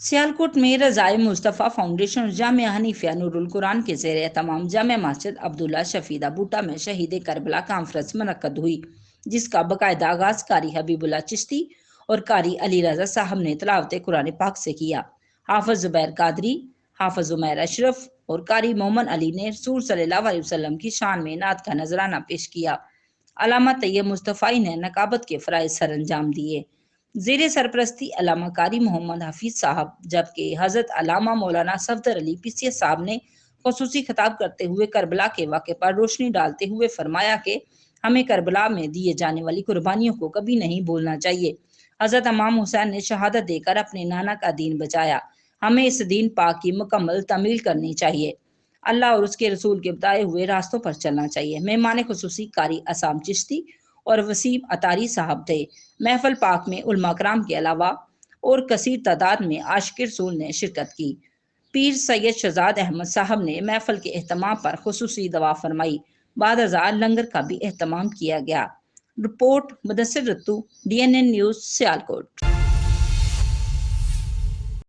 सियालकोट में रज़ाए मुस्तफ़ा फाउंडेशन और जामिया हनीफिया नूरुल कुरान के ज़ेर एहतमाम जामिया मस्जिद अब्दुल्ला शफीदा बूटा में शहीद करबला कॉन्फ्रेंस मुनक्कद हुई, जिसका बाकायदा आगाज़ कारी हबीबुल्ला चिश्ती और कारी अली रज़ा साहब ने तिलावत कुरान पाक से किया। हाफिज़ ज़ुबैर कादरी, हाफिज़ उमैर अशरफ और कारी मोमन अली ने रसूल सल्लल्लाहु अलैहि वसल्लम की शान में नात का नजराना पेश किया। अल्लामा तैयब मुस्तफ़ाई ने नकाबत के फ़राइज़ सर अंजाम दिए। ज़ेर सरपरस्ती अल्लामा कारी मोहम्मद हफीज़ साहब, जबकि हज़रत अल्लामा मौलाना सफदर अली पीसीएस साहब ने खुसूसी खिताब करते हुए करबला के वाक़े पर रोशनी डालते हुए फरमाया कि हमें करबला में दिए जाने वाली कुर्बानियों को कभी नहीं भूलना चाहिए। हज़रत इमाम हुसैन ने शहादत देकर अपने नाना का दीन बचाया, हमें इस दीन पाक की मुकम्मल तमील करनी चाहिए, अल्लाह और उसके रसूल के बताए हुए रास्तों पर चलना चाहिए। मेहमान खुसूसी कारी असाम चिश्ती और वसीम अतारी साहब थे। महफल पाक में उलमा कराम के अलावा और कसीर तादाद में आशिक रसूल ने शिरकत की। पीर सैयद शहजाद अहमद साहब ने महफल के एहतमाम पर खुसूसी दवा फरमाई। बाद हजार लंगर का भी एहतमाम किया गया। Report Mudassir Rattu, DNN news, Sialkot.